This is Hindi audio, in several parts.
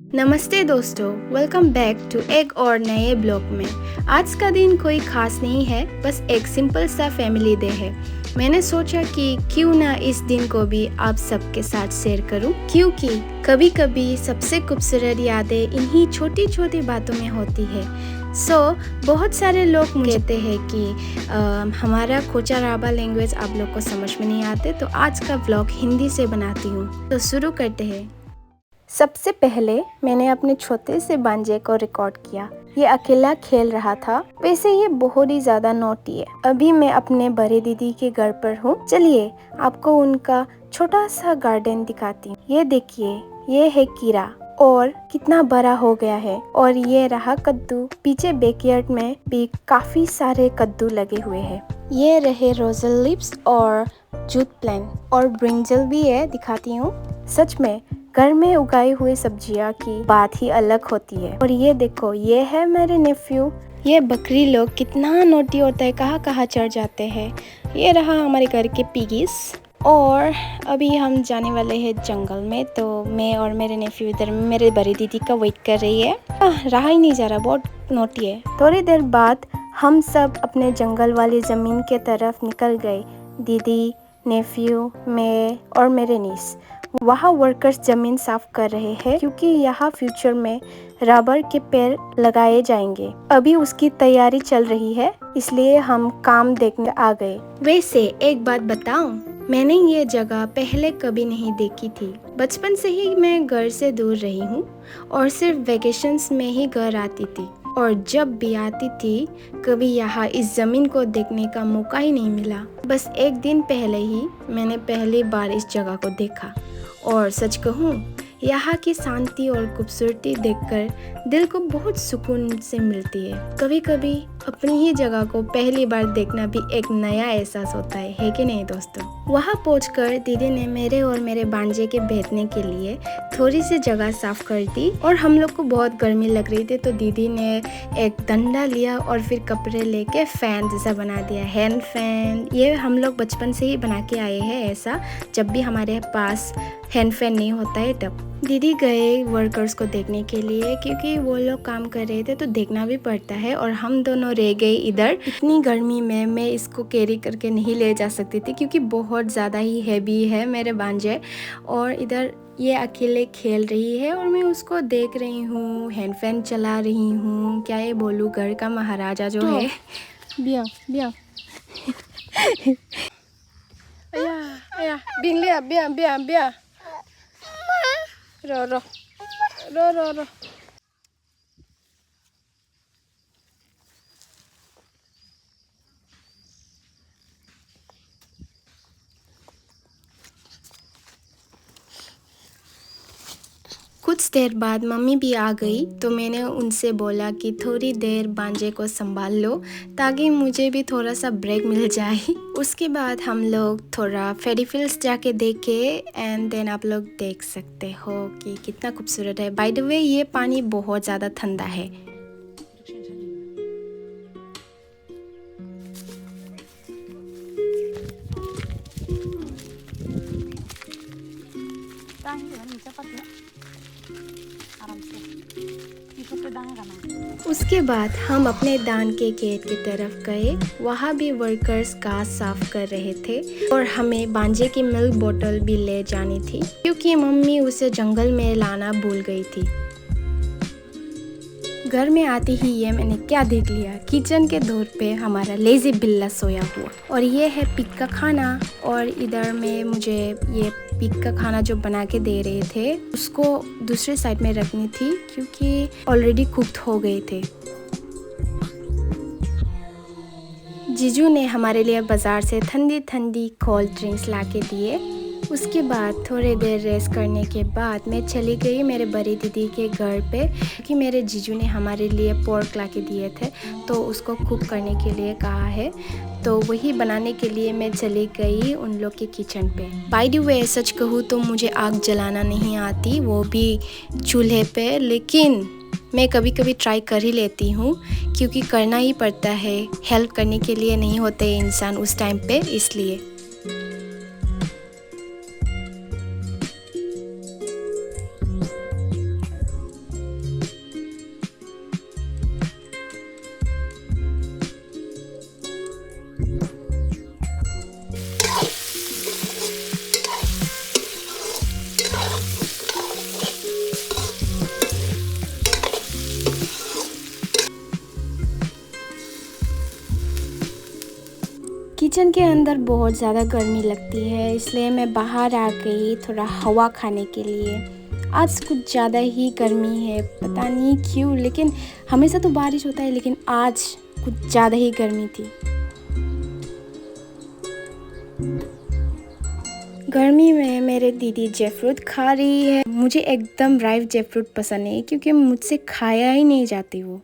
नमस्ते दोस्तों, वेलकम बैक टू एक और नए ब्लॉग में। आज का दिन कोई खास नहीं है, बस एक सिंपल सा फैमिली डे है। मैंने सोचा कि क्यों ना इस दिन को भी आप सबके साथ शेयर करूं, क्योंकि कभी कभी सबसे खूबसूरत यादें इन्हीं छोटी छोटी बातों में होती है। बहुत सारे लोग मुझे कहते हैं कि हमारा कोचा राबा लैंग्वेज आप लोग को समझ में नहीं आते, तो आज का व्लॉग हिंदी से बनाती हूँ। तो शुरू करते हैं। सबसे पहले मैंने अपने छोटे से बांजे को रिकॉर्ड किया। ये अकेला खेल रहा था। वैसे ये बहुत ही ज्यादा नॉटी है। अभी मैं अपने बड़े दीदी के घर पर हूँ। चलिए आपको उनका छोटा सा गार्डन दिखाती हूँ। ये देखिए, ये है कीड़ा और कितना बड़ा हो गया है। और ये रहा कद्दू। पीछे बैकयार्ड में भी काफी सारे कद्दू लगे हुए हैं। ये रहे रोजल लिप्स और जूट प्लांट और ब्रिंजल भी है, दिखाती हूँ। सच में घर में उगाई हुई सब्जियां की बात ही अलग होती है। और ये देखो, ये है मेरे नेफ्यू। ये बकरी लोग कितना नोटी होता है, कहाँ कहाँ चढ़ जाते हैं। ये रहा हमारे घर के पिगीज। और अभी हम जाने वाले हैं जंगल में, तो मैं और मेरे नेफ्यू इधर मेरे बड़ी दीदी का वेट कर रही है। रहा ही नहीं जा रहा, बहुत नोटी है। थोड़ी देर बाद हम सब अपने जंगल वाली जमीन के तरफ निकल गए। दीदी, नेफ्यू, मैं और मेरे नीस। वहाँ वर्कर्स जमीन साफ कर रहे हैं, क्योंकि यहाँ फ्यूचर में रबर के पेड़ लगाए जाएंगे। अभी उसकी तैयारी चल रही है, इसलिए हम काम देखने आ गए। वैसे एक बात बताऊं, मैंने ये जगह पहले कभी नहीं देखी थी। बचपन से ही मैं घर से दूर रही हूँ और सिर्फ वेकेशंस में ही घर आती थी। और जब भी आती थी, कभी यहाँ इस जमीन को देखने का मौका ही नहीं मिला। बस एक दिन पहले ही मैंने पहली बार इस जगह को देखा। और सच कहूँ, यहाँ की शांति और खूबसूरती देखकर दिल को बहुत सुकून से मिलती है। कभी कभी अपनी ही जगह को पहली बार देखना भी एक नया एहसास होता है कि नहीं दोस्तों। वहाँ पहुंचकर दीदी ने मेरे और मेरे भांजे के बैठने के लिए थोड़ी सी जगह साफ कर दी। और हम लोग को बहुत गर्मी लग रही थी, तो दीदी ने एक डंडा लिया और फिर कपड़े लेके फैन जैसा बना दिया, हैंड फैन। ये हम लोग बचपन से ही बना के आए हैं ऐसा, जब भी हमारे पास हैंड फैन नहीं होता है तब। दीदी गए वर्कर्स को देखने के लिए, क्योंकि वो लोग काम कर रहे थे तो देखना भी पड़ता है। और हम दोनों रह गए इधर। इतनी गर्मी में मैं इसको कैरी करके नहीं ले जा सकती थी, क्योंकि बहुत ज़्यादा ही हैवी है मेरे भांजे। और इधर ये अकेले खेल रही है और मैं उसको देख रही हूँ, हैंड फैन चला रही हूँ। क्या ये बोलूँ, घर का महाराजा जो है। बिया बिया अया बिंग लिया, बिया बिया बिया रो रो रो रो रो। कुछ देर बाद मम्मी भी आ गई, तो मैंने उनसे बोला कि थोड़ी देर भांजे को संभाल लो, ताकि मुझे भी थोड़ा सा ब्रेक मिल जाए। उसके बाद हम लोग थोड़ा फेरी फील्ड्स जाके देखे। एंड देन आप लोग देख सकते हो कि कितना खूबसूरत है। बाय द वे, ये पानी बहुत ज़्यादा ठंडा है। उसके बाद हम अपने दान के खेत की तरफ गए। वहाँ भी वर्कर्स घास साफ कर रहे थे और हमें भांजे की मिल्क बोतल भी ले जानी थी, क्योंकि मम्मी उसे जंगल में लाना भूल गई थी। घर में आते ही ये मैंने क्या देख लिया, किचन के डोर पे हमारा लेजी बिल्ला सोया हुआ। और ये है पिग का खाना। और इधर में मुझे ये पिग का खाना जो बना के दे रहे थे, उसको दूसरे साइड में रखनी थी, क्योंकि ऑलरेडी कुक्ड हो गए थे। जीजू ने हमारे लिए बाज़ार से ठंडी ठंडी कोल्ड ड्रिंक्स ला के दिए। उसके बाद थोड़ी देर रेस्ट करने के बाद मैं चली गई मेरे बड़ी दीदी के घर पे, क्योंकि मेरे जीजू ने हमारे लिए पोर्क ला के दिए थे, तो उसको कुक करने के लिए कहा है। तो वही बनाने के लिए मैं चली गई उन लोग के किचन पे। बाय द वे, सच कहूँ तो मुझे आग जलाना नहीं आती, वो भी चूल्हे पे। लेकिन मैं कभी कभी ट्राई कर ही लेती हूँ, क्योंकि करना ही पड़ता है। हेल्प करने के लिए नहीं होते इंसान उस टाइम पे, इसलिए। किचन के अंदर बहुत ज़्यादा गर्मी लगती है, इसलिए मैं बाहर आ गई थोड़ा हवा खाने के लिए। आज कुछ ज़्यादा ही गर्मी है, पता नहीं क्यों, लेकिन हमेशा तो बारिश होता है, लेकिन आज कुछ ज़्यादा ही गर्मी थी। गर्मी में मेरे दीदी जैकफ्रूट खा रही है। मुझे एकदम राइप जैकफ्रूट पसंद है क्योंकि मुझसे खाया ही नहीं जाती वो।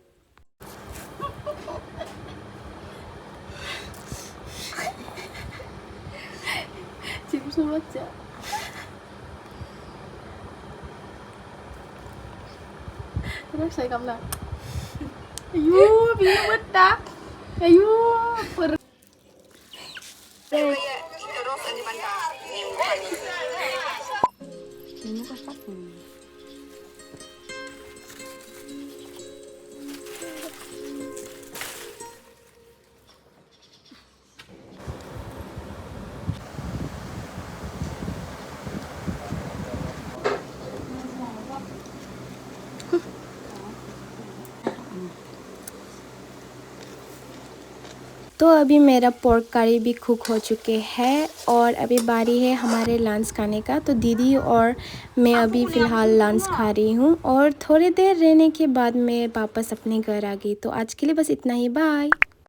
지금 맞지? Rất say cầm là ayu bilang beda ayu per ini kok pas तो अभी मेरा पोर्क करी भी कुक हो चुके हैं और अभी बारी है हमारे लंच खाने का। तो दीदी और मैं अभी फ़िलहाल लंच खा रही हूँ और थोड़ी देर रहने के बाद मैं वापस अपने घर आ गई। तो आज के लिए बस इतना ही, बाय।